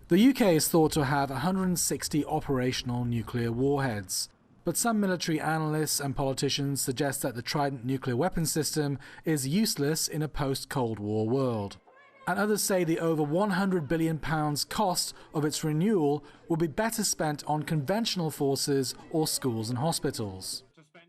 The UK is thought to have 160 operational nuclear warheads, but some military analysts and politicians suggest that the Trident nuclear weapons system is useless in a post-Cold War world. And others say the over £100 billion cost of its renewal will be better spent on conventional forces or schools and hospitals.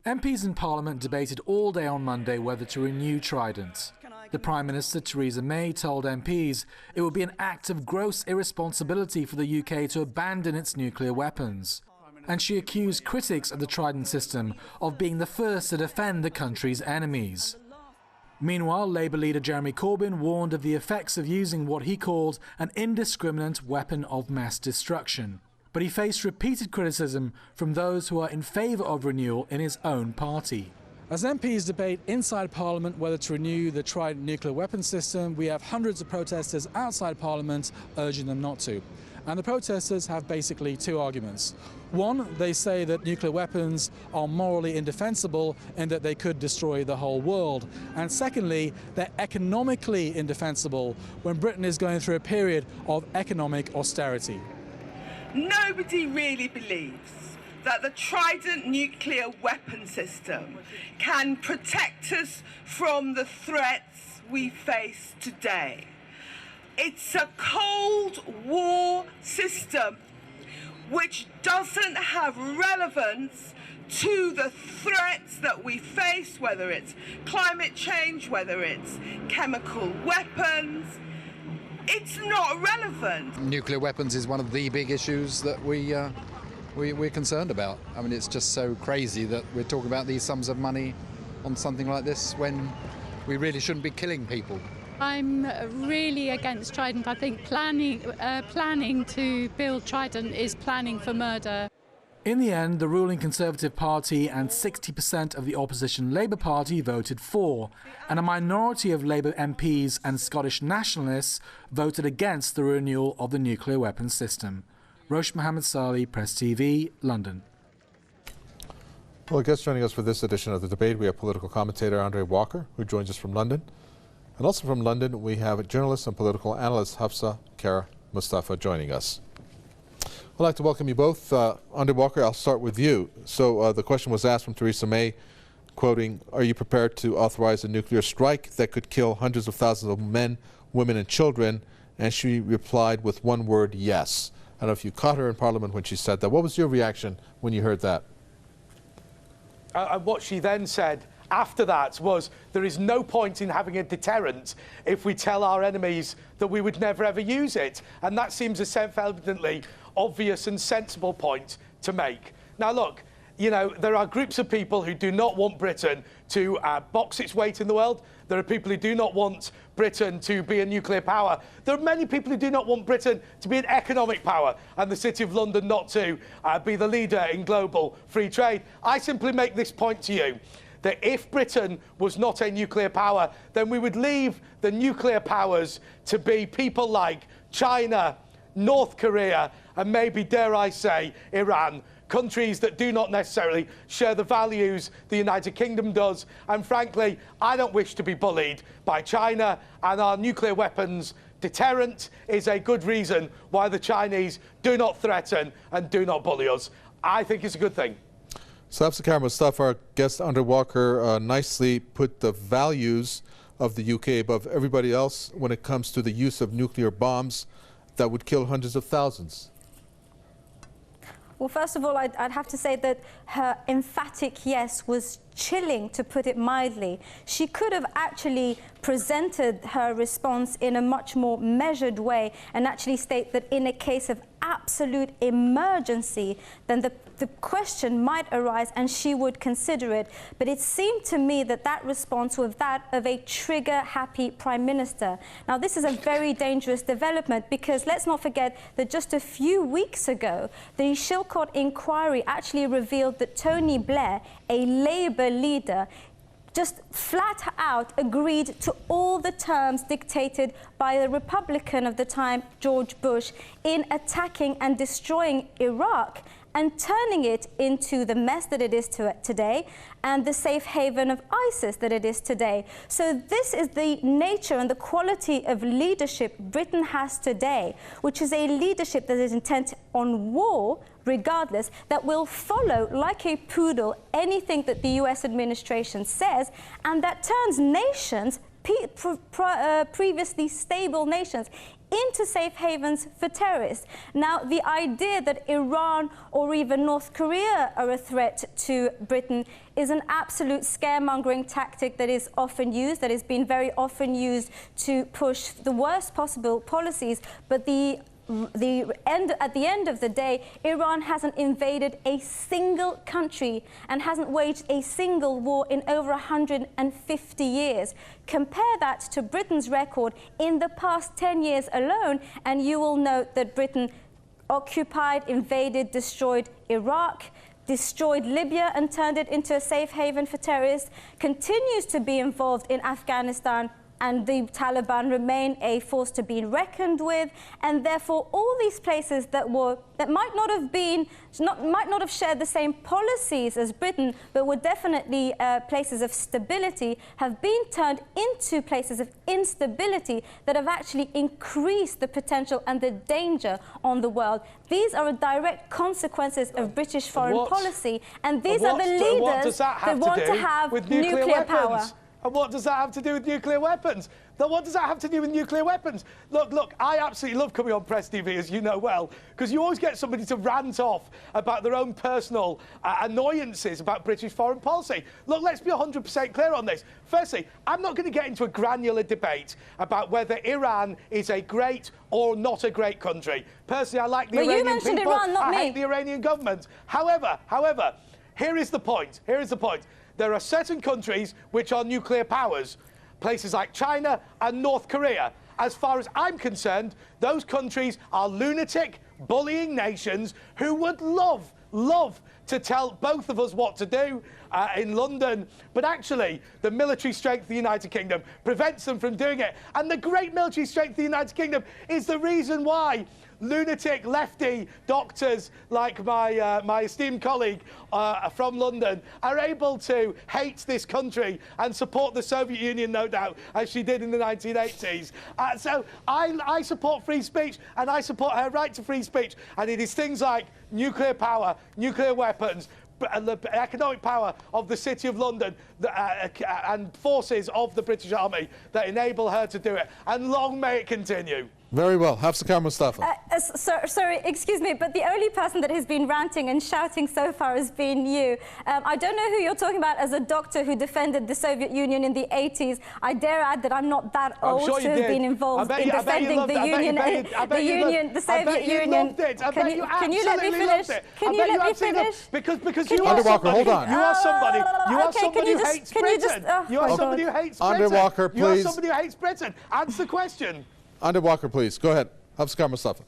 MPs in Parliament debated all day on Monday whether to renew Trident. The Prime Minister, Theresa May, told MPs it would be an act of gross irresponsibility for the UK to abandon its nuclear weapons. And she accused critics of the Trident system of being the first to defend the country's enemies. Meanwhile, Labour leader Jeremy Corbyn warned of the effects of using what he called an indiscriminate weapon of mass destruction. But he faced repeated criticism from those who are in favour of renewal in his own party. As MPs debate inside Parliament whether to renew the Trident nuclear weapons system, we have hundreds of protesters outside Parliament urging them not to. And the protesters have basically two arguments. One, they say that nuclear weapons are morally indefensible and that they could destroy the whole world. And secondly, they're economically indefensible when Britain is going through a period of economic austerity. Nobody really believes that the Trident nuclear weapon system can protect us from the threats we face today. It's a Cold War system which doesn't have relevance to the threats that we face, whether it's climate change, whether it's chemical weapons. It's not relevant. Nuclear weapons is one of the big issues that we're concerned about. I mean, it's just so crazy that we're talking about these sums of money on something like this when we really shouldn't be killing people. I'm really against Trident. I think planning to build Trident is planning for murder. In the end, the ruling Conservative Party and 60% of the opposition Labour Party voted for, and a minority of Labour MPs and Scottish nationalists voted against the renewal of the nuclear weapons system. Rosh Mohammed Salih, Press TV, London. Well, I guess joining us for this edition of the debate, we have political commentator Andre Walker, who joins us from London. And also from London, we have journalist and political analyst Hafsa Kara-Mustapha joining us. I'd like to welcome you both. Andre Walker, I'll start with you. So the question was asked from Theresa May, quoting, are you prepared to authorize a nuclear strike that could kill hundreds of thousands of men, women and children? And she replied with one word, yes. I don't know if you caught her in Parliament when she said that. What was your reaction when you heard that? What she then said after that was, there is no point in having a deterrent if we tell our enemies that we would never ever use it. And that seems a self-evidently obvious and sensible point to make. Now look, you know, there are groups of people who do not want Britain to box its weight in the world. There are people who do not want Britain to be a nuclear power. There are many people who do not want Britain to be an economic power and the City of London not to be the leader in global free trade. I simply make this point to you, that if Britain was not a nuclear power, then we would leave the nuclear powers to be people like China, North Korea, and maybe, dare I say, Iran. Countries that do not necessarily share the values the United Kingdom does. And frankly, I don't wish to be bullied by China, and our nuclear weapons deterrent is a good reason why the Chinese do not threaten and do not bully us. I think it's a good thing. So Hafsa Kara-Mustapha, our guest Andre Walker, nicely put the values of the UK above everybody else when it comes to the use of nuclear bombs that would kill hundreds of thousands. Well, first of all, I'd have to say that her emphatic yes was chilling, to put it mildly. She could have actually presented her response in a much more measured way and actually state that in a case of absolute emergency, then the question might arise and she would consider it. But it seemed to me that that response was that of a trigger-happy Prime Minister. Now, this is a very dangerous development because let's not forget that just a few weeks ago, the Shilcourt inquiry actually revealed that Tony Blair, a Labour leader, just flat out agreed to all the terms dictated by the Republican of the time, George Bush, in attacking and destroying Iraq. and turning it into the mess that it is today and the safe haven of ISIS that it is today. So this is the nature and the quality of leadership Britain has today, which is a leadership that is intent on war, regardless, that will follow like a poodle anything that the US administration says, and that turns nations, previously stable nations, into safe havens for terrorists. Now, the idea that Iran or even North Korea are a threat to Britain is an absolute scaremongering tactic that is often used, that has been very often used to push the worst possible policies, but at the end of the day, Iran hasn't invaded a single country and hasn't waged a single war in over 150 years. Compare that to Britain's record in the past 10 years alone, and you will note that Britain occupied, invaded, destroyed Iraq, destroyed Libya and turned it into a safe haven for terrorists, continues to be involved in Afghanistan, and the Taliban remain a force to be reckoned with, and therefore all these places that might not have shared the same policies as Britain, but were definitely places of stability, have been turned into places of instability that have actually increased the potential and the danger on the world. These are direct consequences of British foreign policy, and these are the leaders that want to have nuclear power. And what does that have to do with nuclear weapons? What does that have to do with nuclear weapons? Look, I absolutely love coming on Press TV, as you know well, because you always get somebody to rant off about their own personal annoyances about British foreign policy. Look, let's be 100% clear on this. Firstly, I'm not going to get into a granular debate about whether Iran is a great or not a great country. Personally, I like the Iranian you mentioned people. Iran, not me. I hate the Iranian government. However, here is the point. There are certain countries which are nuclear powers, places like China and North Korea. As far as I'm concerned, those countries are lunatic, bullying nations who would love to tell both of us what to do in London, but actually the military strength of the United Kingdom prevents them from doing it. And the great military strength of the United Kingdom is the reason why lunatic lefty doctors like my esteemed colleague from London are able to hate this country and support the Soviet Union, no doubt, as she did in the 1980s. So I support free speech, and I support her right to free speech, and it is things like nuclear power, nuclear weapons, and the economic power of the City of London and forces of the British Army that enable her to do it. And long may it continue. Very well. Hafsa Kara-Mustapha. Sorry, excuse me, but the only person that has been ranting and shouting so far has been you. I don't know who you're talking about as a doctor who defended the Soviet Union in the 80s. I dare add that I'm not that old to have been involved in defending the Union, the Soviet Union. Can you let me finish? Can you let me finish? Because you Andre Walker, hold on. You are somebody who hates Britain. You are somebody who hates Britain. Andre Walker, please. You are somebody who hates Britain. Answer the question. Andre Walker, please. Go ahead. Hafsa Kara-Mustapha.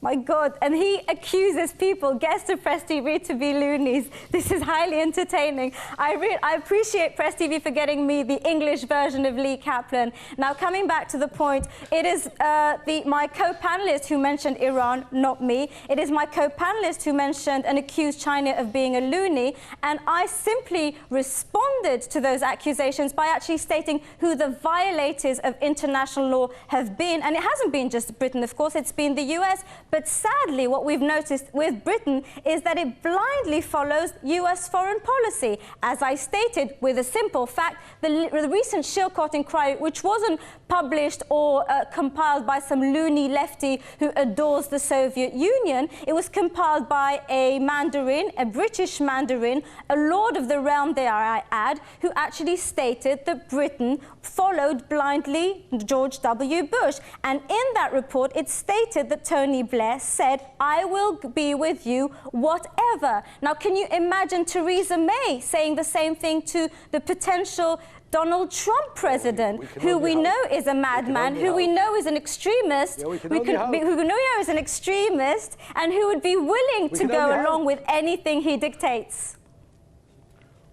My God, and he accuses people, guests of Press TV, to be loonies. This is highly entertaining. I appreciate Press TV for getting me the English version of Lee Kaplan. Now, coming back to the point, it is my co-panelist who mentioned Iran, not me. It is my co-panelist who mentioned and accused China of being a loony, and I simply responded to those accusations by actually stating who the violators of international law have been. And it hasn't been just Britain, of course, it's been the US. But sadly, what we've noticed with Britain is that it blindly follows US foreign policy. As I stated, with a simple fact, the recent Shilkot inquiry, which wasn't published or compiled by some loony lefty who adores the Soviet Union, it was compiled by a Mandarin, a British Mandarin, a lord of the realm, dare I add, who actually stated that Britain followed blindly George W. Bush. And in that report, it stated that Tony Blair said, "I will be with you, whatever." Now, can you imagine Theresa May saying the same thing to the potential Donald Trump president, who we know is a madman, who we know is an extremist, who we know is an extremist, and who would be willing to go along with anything he dictates?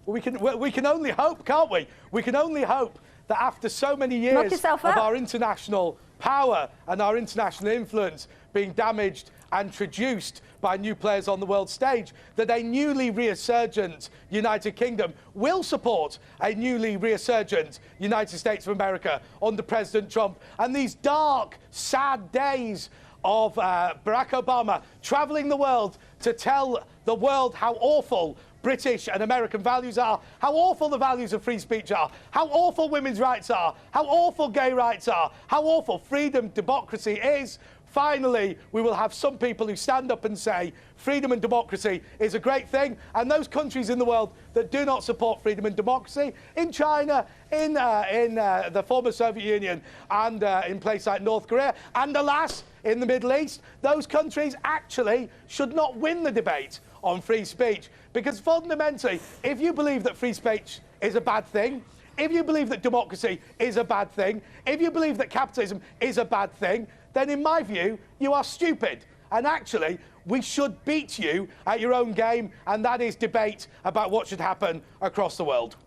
Well, we can only hope, can't we? We can only hope that after so many years of up. our international power and our international influence being damaged and traduced by new players on the world stage, that a newly resurgent United Kingdom will support a newly resurgent United States of America under President Trump. And these dark, sad days of Barack Obama travelling the world to tell the world how awful British and American values are, how awful the values of free speech are, how awful women's rights are, how awful gay rights are, how awful freedom, democracy is. Finally, we will have some people who stand up and say freedom and democracy is a great thing, and those countries in the world that do not support freedom and democracy, in China, in the former Soviet Union, and in places like North Korea, and alas, in the Middle East, those countries actually should not win the debate on free speech. Because fundamentally, if you believe that free speech is a bad thing, if you believe that democracy is a bad thing, if you believe that capitalism is a bad thing, then in my view, you are stupid. And actually, we should beat you at your own game, and that is debate about what should happen across the world.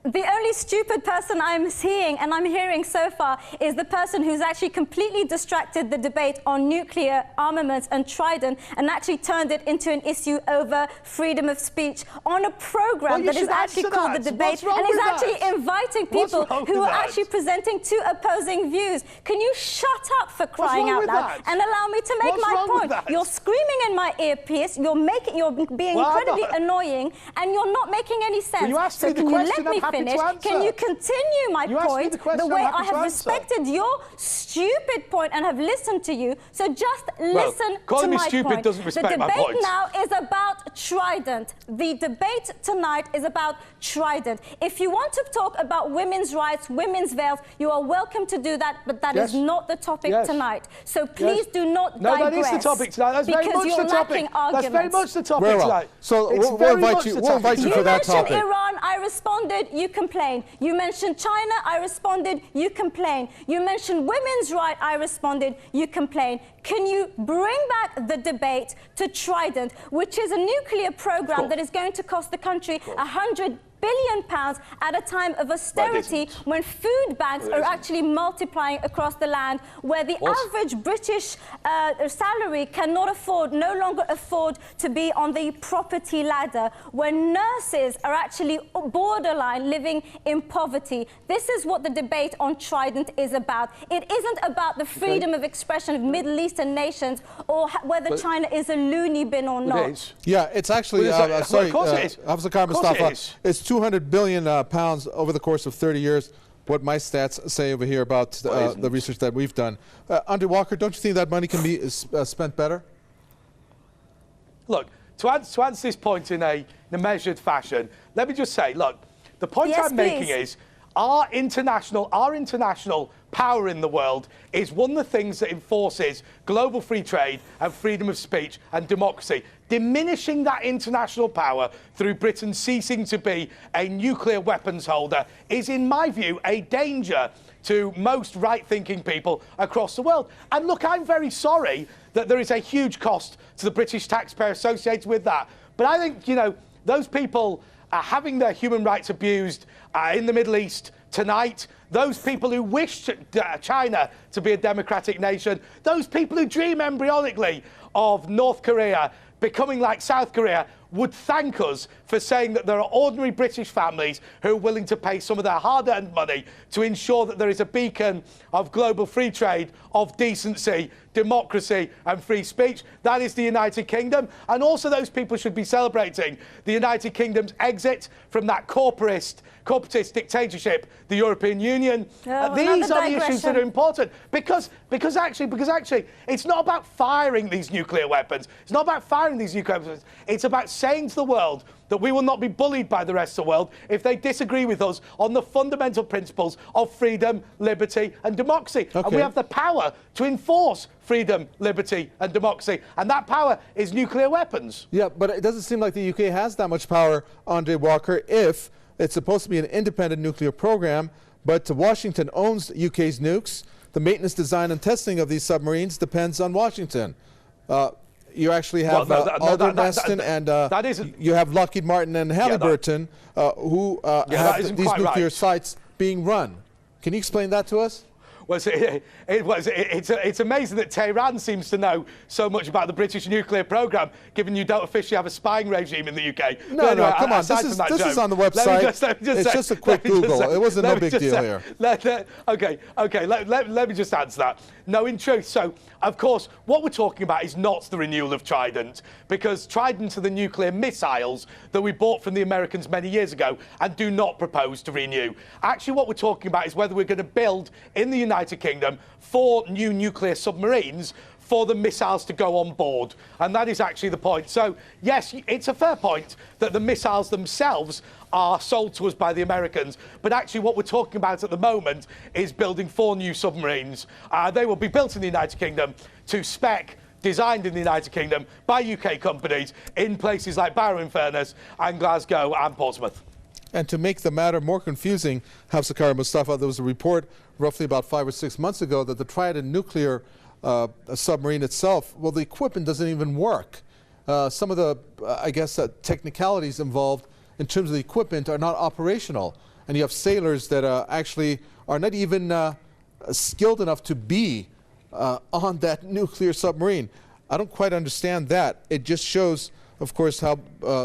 The only stupid person I'm seeing and I'm hearing so far is the person who's actually completely distracted the debate on nuclear armaments and Trident and actually turned it into an issue over freedom of speech on a program that is actually called The Debate and is actually inviting people who are actually presenting two opposing views. Can you shut up, for crying out loud, and allow me to make my point? You're screaming in my earpiece, you're being incredibly annoying, and you're not making any sense. So can you let me finish? Can you continue my point the way I have respected your stupid point and have listened to you? So just listen to my point. The debate now is about Trident. The debate tonight is about Trident. If you want to talk about women's rights, women's veils, you are welcome to do that, but that is not the topic tonight. So please do not digress. No, that is the topic tonight. That's very much the topic. That's very much the topic tonight. So we'll invite you for that topic. You mentioned Iran, I responded, you complain. You mentioned China, I responded, you complain. You mentioned women's rights, I responded, you complain. Can you bring back the debate to Trident, which is a nuclear program that is going to cost the country £100 billion at a time of austerity, when food banks are actually multiplying across the land, where the average British salary cannot no longer afford to be on the property ladder, when nurses are actually borderline living in poverty. This is what the debate on Trident is about. It isn't about the freedom of expression of Middle Eastern nations or whether China is a loony bin or not. Yeah, it's actually, sorry, Hafsa Kara-Mustapha, it's 200 billion pounds over the course of 30 years, what my stats say over here about the research that we've done. Andre Walker, don't you think that money can be spent better? Look, to answer this point in a measured fashion, let me just say, look, the point I'm making is our international power in the world is one of the things that enforces global free trade and freedom of speech and democracy. Diminishing that international power through Britain ceasing to be a nuclear weapons holder is, in my view, a danger to most right-thinking people across the world. And look, I'm very sorry that there is a huge cost to the British taxpayer associated with that. But I think, you know, those people having their human rights abused in the Middle East tonight, those people who wish China to be a democratic nation, those people who dream embryonically of North Korea becoming like South Korea, would thank us for saying that there are ordinary British families who are willing to pay some of their hard-earned money to ensure that there is a beacon of global free trade, of decency, democracy and free speech. That is the United Kingdom. And also those people should be celebrating the United Kingdom's exit from that corporatist dictatorship, the European Union. These are the issues that are important because actually it's not about firing these nuclear weapons. It's not about firing these nuclear weapons. It's about saying to the world that we will not be bullied by the rest of the world if they disagree with us on the fundamental principles of freedom, liberty and democracy. And we have the power to enforce freedom, liberty and democracy. And that power is nuclear weapons. Yeah, but it doesn't seem like the UK has that much power, Andre Walker, if it's supposed to be an independent nuclear program, but Washington owns UK's nukes. The maintenance, design and testing of these submarines depends on Washington. You actually have Aldermaston and you have Lockheed Martin and Halliburton who have these nuclear sites being run. Can you explain that to us? Well, it's amazing that Tehran seems to know so much about the British nuclear programme, given you don't officially have a spying regime in the UK. No, anyway, no, come on. This is on the website. It's just a quick Google. It wasn't no big deal here. Okay. Let me just answer that. No, in truth. So, of course, what we're talking about is not the renewal of Trident, because Trident are the nuclear missiles that we bought from the Americans many years ago and do not propose to renew. Actually, what we're talking about is whether we're going to build in the United Kingdom 4 new nuclear submarines for the missiles to go on board. And that is actually the point. So, yes, it's a fair point that the missiles themselves are sold to us by the Americans. But actually what we're talking about at the moment is building 4 new submarines. They will be built in the United Kingdom to spec, designed in the United Kingdom by UK companies in places like Barrow-in-Furness and Glasgow and Portsmouth. And to make the matter more confusing, Hafsa, Kara-Mustapha, there was a report roughly about 5 or 6 months ago that the Trident nuclear submarine itself, well, the equipment doesn't even work. Some of the, I guess, technicalities involved in terms of the equipment are not operational. And you have sailors that actually are not even skilled enough to be on that nuclear submarine. I don't quite understand that. It just shows, of course, how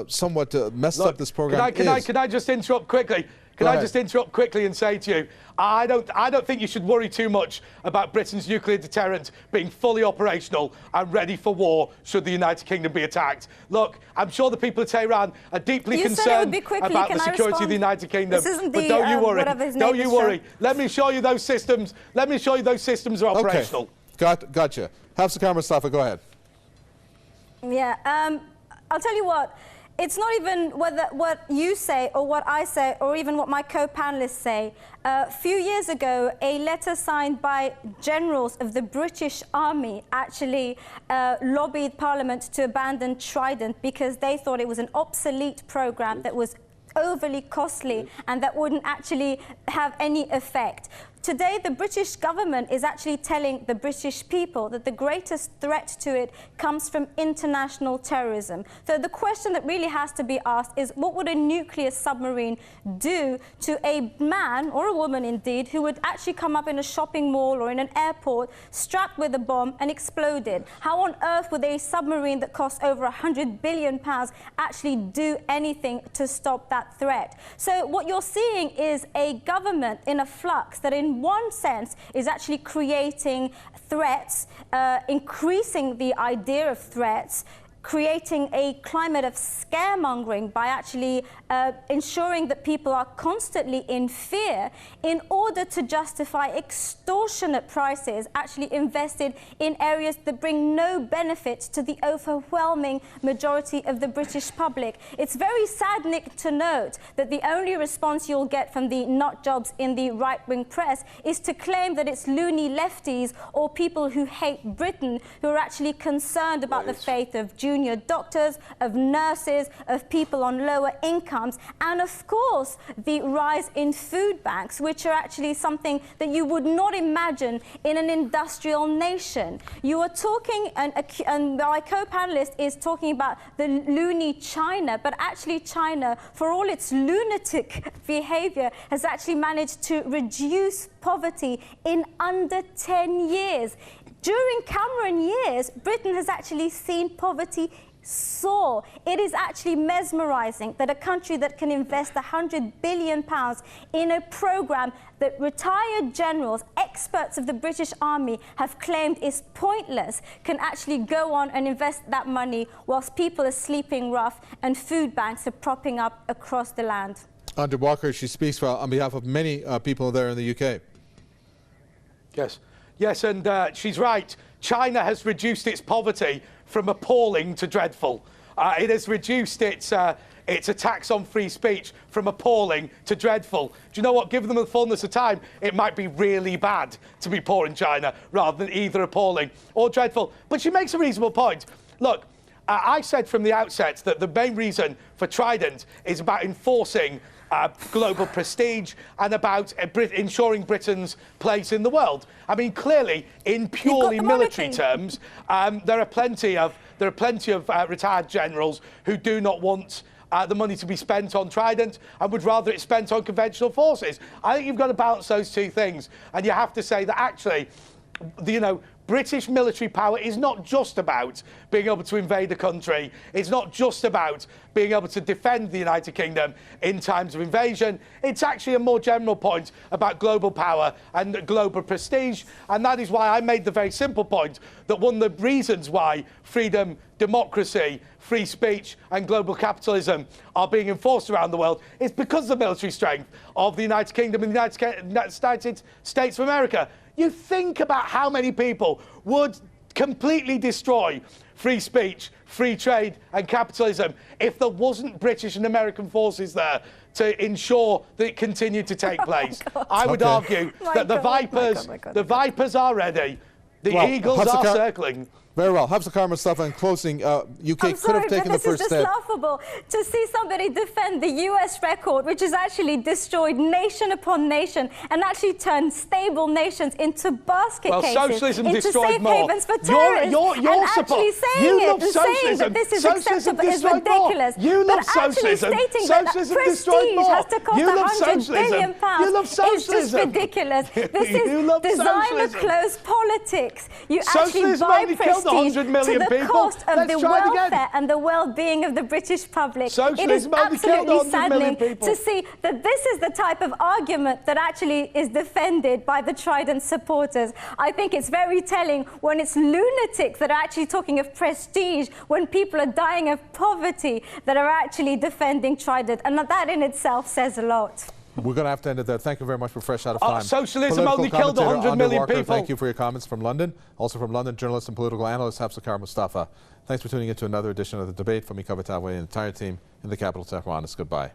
somewhat messed up this program is. Can I just interrupt quickly? Can I just interrupt quickly and say to you, I don't think you should worry too much about Britain's nuclear deterrent being fully operational and ready for war should the United Kingdom be attacked. Look, I'm sure the people of Tehran are deeply concerned about the security of the United Kingdom. But don't you worry. Don't you worry. Let me show you those systems. Let me show you those systems are operational. Okay. Gotcha. Hafsa, Kara-Mustapha, go ahead. Yeah. I'll tell you what. It's not even what you say or what I say or even what my co-panelists say. A few years ago, a letter signed by generals of the British Army actually lobbied Parliament to abandon Trident because they thought it was an obsolete program that was overly costly and that wouldn't actually have any effect. Today, the British government is actually telling the British people that the greatest threat to it comes from international terrorism. So the question that really has to be asked is, what would a nuclear submarine do to a man, or a woman indeed, who would actually come up in a shopping mall or in an airport, strapped with a bomb and exploded? How on earth would a submarine that costs over £100 billion actually do anything to stop that threat? So what you're seeing is a government in a flux that in one sense is actually creating threats, increasing the idea of threats, creating a climate of scaremongering by actually ensuring that people are constantly in fear in order to justify extortionate prices actually invested in areas that bring no benefit to the overwhelming majority of the British public. It's very saddening to note that the only response you'll get from the nut jobs in the right-wing press is to claim that it's loony lefties or people who hate Britain who are actually concerned about the faith of junior doctors, of nurses, of people on lower incomes, and of course the rise in food banks, which are actually something that you would not imagine in an industrial nation. You are talking, and my co-panelist is talking about the loony China, but actually China, for all its lunatic behavior, has actually managed to reduce poverty in under 10 years. During Cameron years, Britain has actually seen poverty soar. It is actually mesmerising that a country that can invest £100 billion in a programme that retired generals, experts of the British Army have claimed is pointless, can actually go on and invest that money whilst people are sleeping rough and food banks are propping up across the land. Andrew Walker, she speaks on behalf of many people there in the UK. Yes, and she's right. China has reduced its poverty from appalling to dreadful. It has reduced its attacks on free speech from appalling to dreadful. Do you know what? Given them the fullness of time, it might be really bad to be poor in China rather than either appalling or dreadful. But she makes a reasonable point. Look, I said from the outset that the main reason for Trident is about enforcing global prestige and about ensuring Britain's place in the world. I mean, clearly, in purely military terms, there are plenty of retired generals who do not want the money to be spent on Trident and would rather it spent on conventional forces. I think you've got to balance those two things, and you have to say that actually, British military power is not just about being able to invade a country. It's not just about being able to defend the United Kingdom in times of invasion. It's actually a more general point about global power and global prestige. And that is why I made the very simple point that one of the reasons why freedom, democracy, free speech and global capitalism are being enforced around the world is because of the military strength of the United Kingdom and the United States of America. You think about how many people would completely destroy free speech, free trade and capitalism if there wasn't British and American forces there to ensure that it continued to take place. I would argue that the Vipers are ready, the Eagles are circling. Very well. Hafsa Kara-Mustapha, in closing, UK could have taken the first step. This is just laughable to see somebody defend the US record, which has actually destroyed nation upon nation and actually turned stable nations into basket cases, socialism into destroyed safe more. havens for terrorists. You're actually saying that this is acceptable is ridiculous. You love but actually socialism. stating Socialism that destroyed more. prestige has to cost £100 billion You love socialism. is just ridiculous. This You is designer clothes politics. You actually Socialism buy only killed prestige 100 million to the people. cost of Let's the try it welfare again. and the well-being of the British public. Socialism it is only killed absolutely 100 million saddening people. to see that this is the type of argument that actually is defended by the Trident supporters. I think it's very telling when it's lunatics that are actually talking of prestige, when people are dying of poverty, that are actually defending Trident. And that in itself says a lot. We're going to have to end it there. Thank you very much for Fresh Out of Time. Socialism only killed 100 million people. Thank you for your comments from London. Also from London, journalist and political analyst Hafsa Kara-Mustapha. Thanks for tuning in to another edition of The Debate. From me, Kavitawe, and the entire team in the capital, Tehran. Goodbye.